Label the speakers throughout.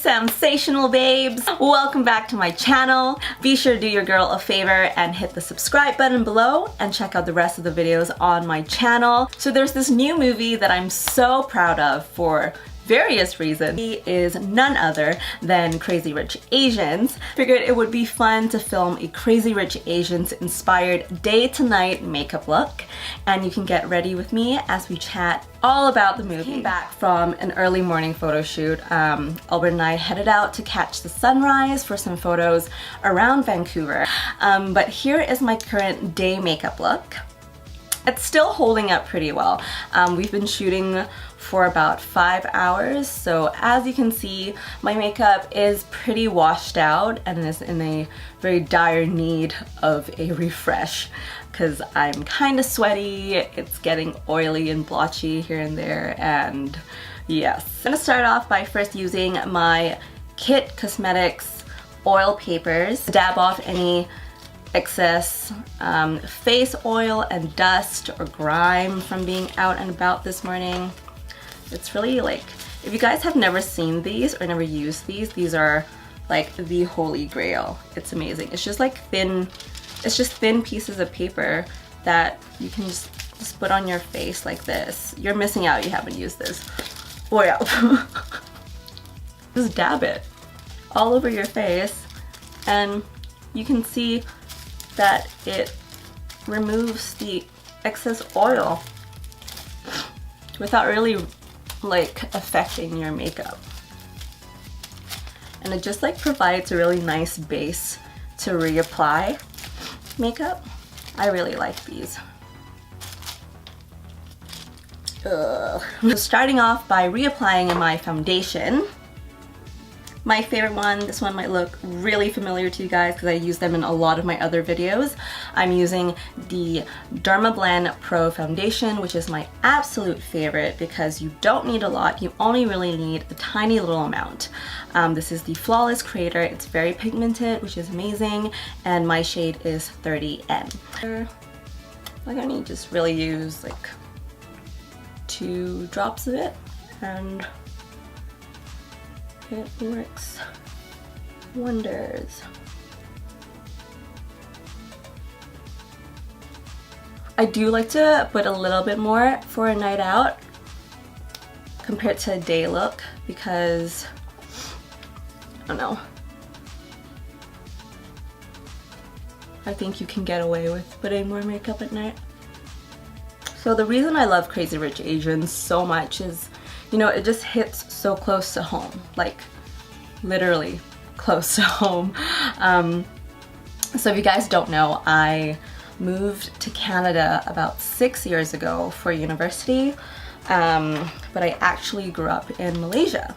Speaker 1: sensational babes! Welcome back to my channel. Be sure to do your girl a favor and hit the subscribe button below and check out the rest of the videos on my channel. So there's this new movie that I'm so proud of for various reasons. He is none other than Crazy Rich Asians. Figured it would be fun to film a Crazy Rich Asians inspired day to night makeup look, and you can get ready with me as we chat all about the movie. Came back from an early morning photo shoot. Albert and I headed out to catch the sunrise for some photos around Vancouver. But here is my current day makeup look. It's still holding up pretty well. We've been shooting for about 5 hours, so as you can see, my makeup is pretty washed out and is in a very dire need of a refresh because I'm kind of sweaty, it's getting oily and blotchy here and there, and yes. I'm gonna start off by first using my Kit Cosmetics oil papers to dab off any excess face oil and dust or grime from being out and about this morning. It's really like, if you guys have never seen these or never used these are like the holy grail. It's amazing. It's just like thin, it's just thin pieces of paper that you can just put on your face like this. You're missing out, you haven't used this. Oh yeah. Just dab it all over your face and you can see that it removes the excess oil without really like affecting your makeup. And it just like provides a really nice base to reapply makeup. I really like these. So starting off by reapplying my foundation. My favorite one, this one might look really familiar to you guys because I use them in a lot of my other videos. I'm using the DermaBlend Pro Foundation, which is my absolute favorite because you don't need a lot, you only really need a tiny little amount. This is the Flawless Creator, it's very pigmented, which is amazing, and my shade is 30N. Like I need to just really use like 2 drops of it, and it works wonders. I do like to put a little bit more for a night out compared to a day look because, I don't know, I think you can get away with putting more makeup at night. So the reason I love Crazy Rich Asians so much is, you know, it just hits so close to home, like literally close to home. So if you guys don't know, I moved to Canada about 6 years ago for university, but I actually grew up in Malaysia.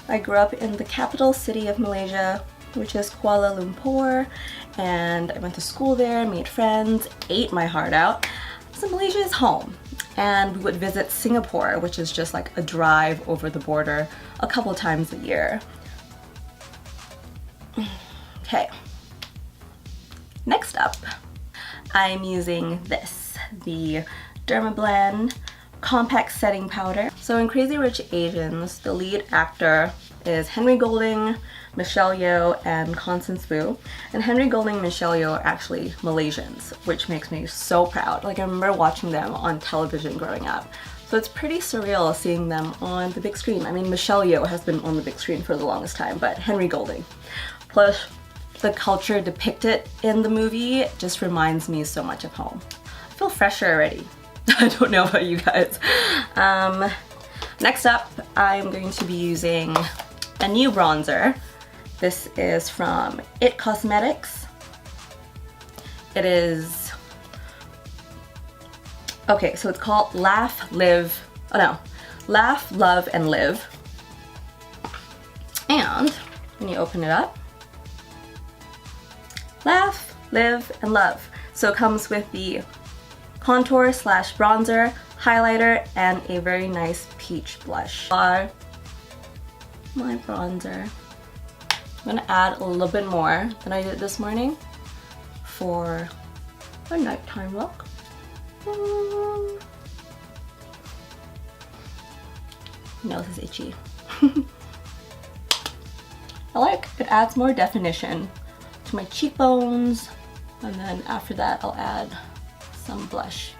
Speaker 1: I grew up in the capital city of Malaysia, which is Kuala Lumpur, and I went to school there, made friends, ate my heart out. So Malaysia is home. And we would visit Singapore, which is just like a drive over the border a couple times a year. Okay. Next up, I'm using this, the DermaBlend Compact Setting Powder. So in Crazy Rich Asians, the lead actor is Henry Golding, Michelle Yeoh, and Constance Wu. And Henry Golding and Michelle Yeoh are actually Malaysians, which makes me so proud. Like I remember watching them on television growing up. So it's pretty surreal seeing them on the big screen. I mean, Michelle Yeoh has been on the big screen for the longest time, but Henry Golding. Plus, the culture depicted in the movie just reminds me so much of home. I feel fresher already. I don't know about you guys. Next up, I'm going to be using a new bronzer. This is from IT Cosmetics. It is, okay, so it's called Laugh, Live, oh no, Laugh, Love, and Live. And when you open it up, Laugh, Live, and Love. So it comes with the contour slash bronzer, highlighter, and a very nice peach blush. My bronzer. I'm gonna add a little bit more than I did this morning for a nighttime look. Nose is itchy. I like it adds more definition to my cheekbones, and then after that I'll add some blush.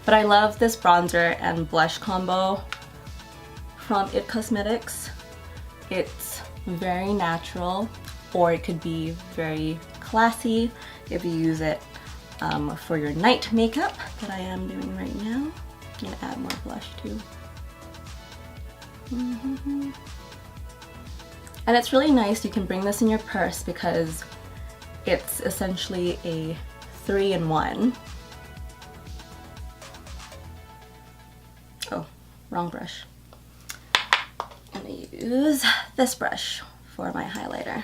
Speaker 1: But I love this bronzer and blush combo from IT Cosmetics. It's very natural, or it could be very classy if you use it for your night makeup that I am doing right now. I'm gonna add more blush too. And it's really nice, you can bring this in your purse because it's essentially a 3-in-1. Oh, wrong brush. I'm gonna use this brush for my highlighter.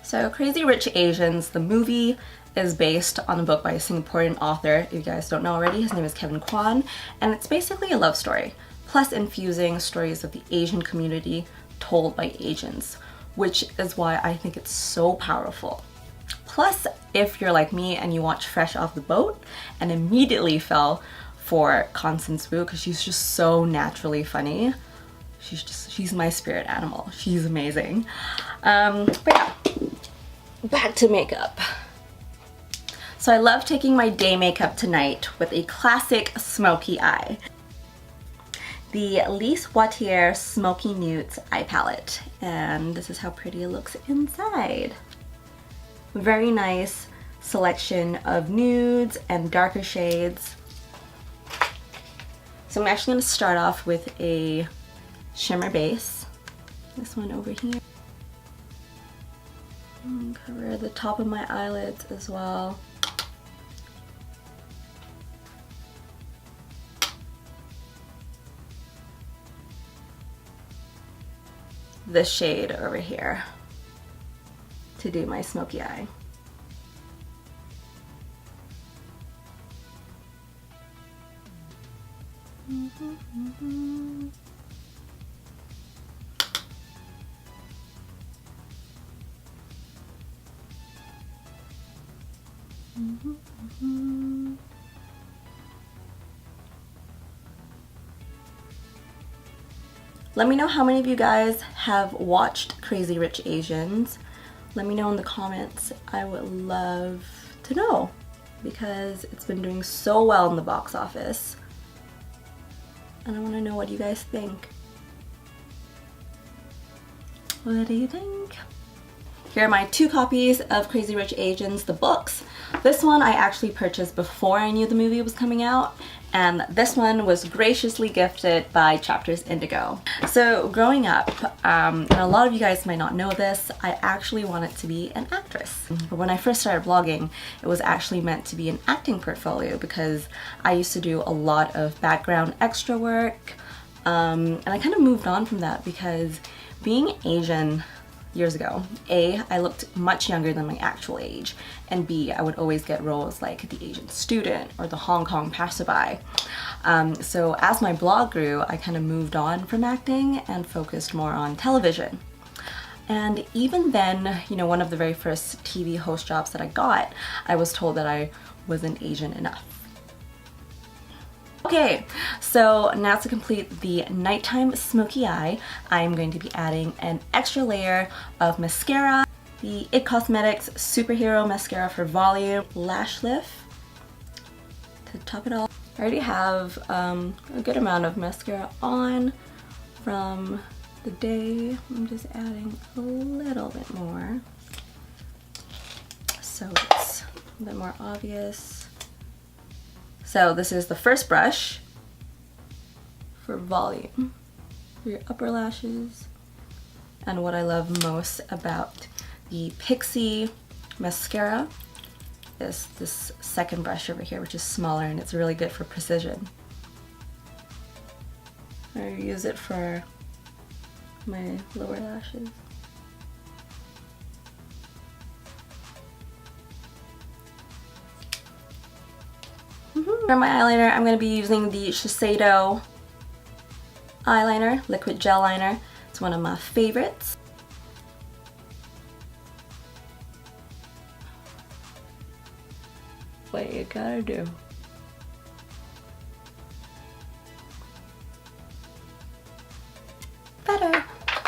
Speaker 1: So Crazy Rich Asians, the movie, is based on a book by a Singaporean author. If you guys don't know already, his name is Kevin Kwan, and it's basically a love story, plus infusing stories of the Asian community told by Asians, which is why I think it's so powerful. Plus, if you're like me and you watch Fresh Off the Boat and immediately fell for Constance Wu because she's just so naturally funny. She's my spirit animal. She's amazing. But yeah, back to makeup. So I love taking my day makeup tonight with a classic Smokey Eye. The Lise Watier Smoky Nudes eye palette. And this is how pretty it looks inside. Very nice selection of nudes and darker shades. So I'm actually going to start off with a shimmer base. This one over here. And cover the top of my eyelids as well. This shade over here to do my smoky eye. Let me know how many of you guys have watched Crazy Rich Asians. Let me know in the comments. I would love to know because it's been doing so well in the box office. And I want to know what you guys think. What do you think? Here are my 2 copies of Crazy Rich Asians, the books. This one I actually purchased before I knew the movie was coming out, and this one was graciously gifted by Chapters Indigo. So growing up, and a lot of you guys might not know this, I actually wanted to be an actress. But when I first started blogging, it was actually meant to be an acting portfolio because I used to do a lot of background extra work, and I kind of moved on from that because being Asian years ago, A, I looked much younger than my actual age, and B, I would always get roles like the Asian student or the Hong Kong passerby. So as my blog grew, I kind of moved on from acting and focused more on television. And even then, you know, one of the very first TV host jobs that I got, I was told that I wasn't Asian enough. Okay, so now to complete the nighttime smoky eye, I'm going to be adding an extra layer of mascara, the IT Cosmetics Superhero Mascara for Volume LashLift to top it off. I already have a good amount of mascara on from the day. I'm just adding a little bit more so it's a bit more obvious. So this is the first brush for volume for your upper lashes. And what I love most about the PIXI mascara is this second brush over here, which is smaller and it's really good for precision. I use it for my lower lashes. For my eyeliner, I'm going to be using the Sito eyeliner, liquid gel liner. It's one of my favorites. What you gotta do. Better.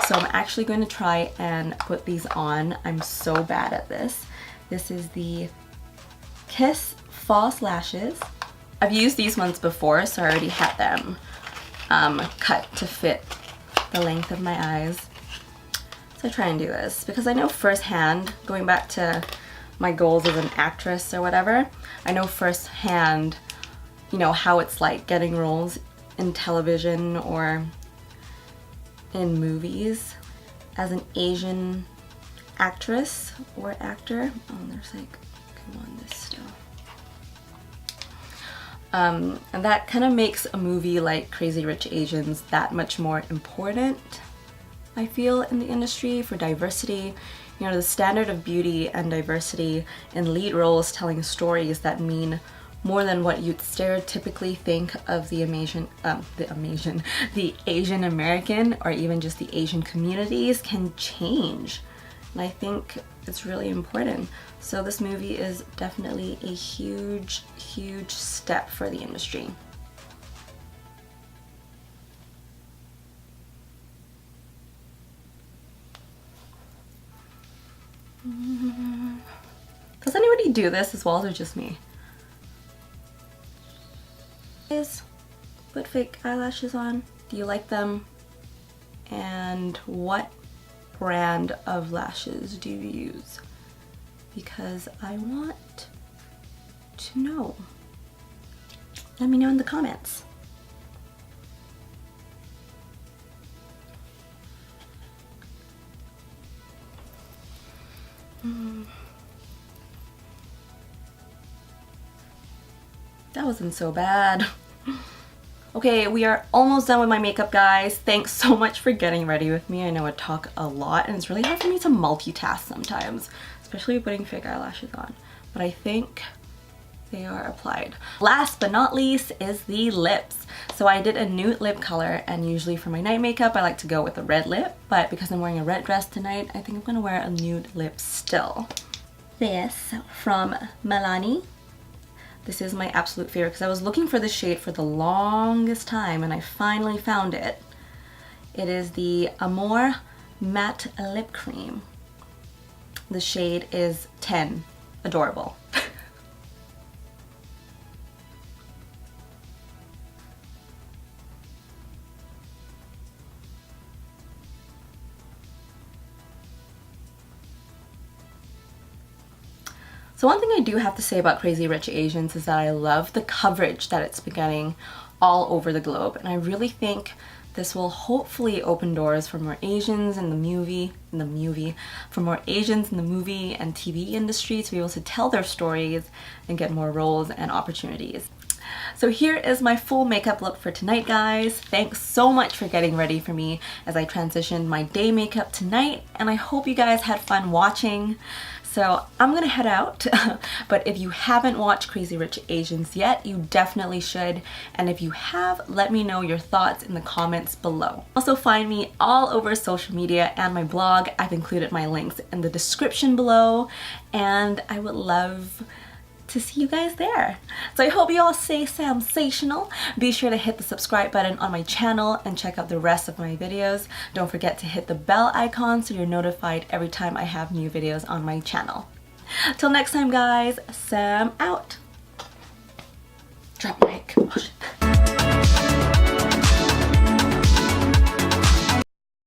Speaker 1: So I'm actually going to try and put these on. I'm so bad at this. This is the Kiss False Lashes. I've used these ones before, so I already had them cut to fit the length of my eyes. So I try and do this because I know firsthand, going back to my goals as an actress or whatever, I know firsthand, you know, how it's like getting roles in television or in movies as an Asian actress or actor. Oh, there's like, come on, this still. And that kind of makes a movie like Crazy Rich Asians that much more important, I feel, in the industry for diversity. You know, the standard of beauty and diversity in lead roles telling stories that mean more than what you'd stereotypically think of the Asian American or even just the Asian communities can change. And I think it's really important. So this movie is definitely a huge, huge step for the industry. Does anybody do this as well, or just me? Guys, put fake eyelashes on. Do you like them? And what brand of lashes do you use? Because I want to know. Let me know in the comments. That wasn't so bad. Okay, we are almost done with my makeup, guys. Thanks so much for getting ready with me. I know I talk a lot and it's really hard for me to multitask sometimes, especially putting fake eyelashes on, but I think they are applied. Last but not least is the lips. So I did a nude lip color, and usually for my night makeup I like to go with a red lip, but because I'm wearing a red dress tonight, I think I'm gonna wear a nude lip still. This from Milani. This is my absolute favorite because I was looking for this shade for the longest time and I finally found it. It is the Amore Matte Lip Cream. The shade is 10. Adorable. So one thing I do have to say about Crazy Rich Asians is that I love the coverage that it's been getting all over the globe, and I really think this will hopefully open doors for more Asians in the movie and TV industry to be able to tell their stories and get more roles and opportunities. So here is my full makeup look for tonight, guys. Thanks so much for getting ready for me as I transitioned my day makeup tonight, and I hope you guys had fun watching. So I'm gonna head out, but if you haven't watched Crazy Rich Asians yet, you definitely should. And if you have, let me know your thoughts in the comments below. Also find me all over social media and my blog. I've included my links in the description below, and I would love to see you guys there. So I hope you all stay sensational. Be sure to hit the subscribe button on my channel and check out the rest of my videos. Don't forget to hit the bell icon so you're notified every time I have new videos on my channel. Till next time, guys, Sam out.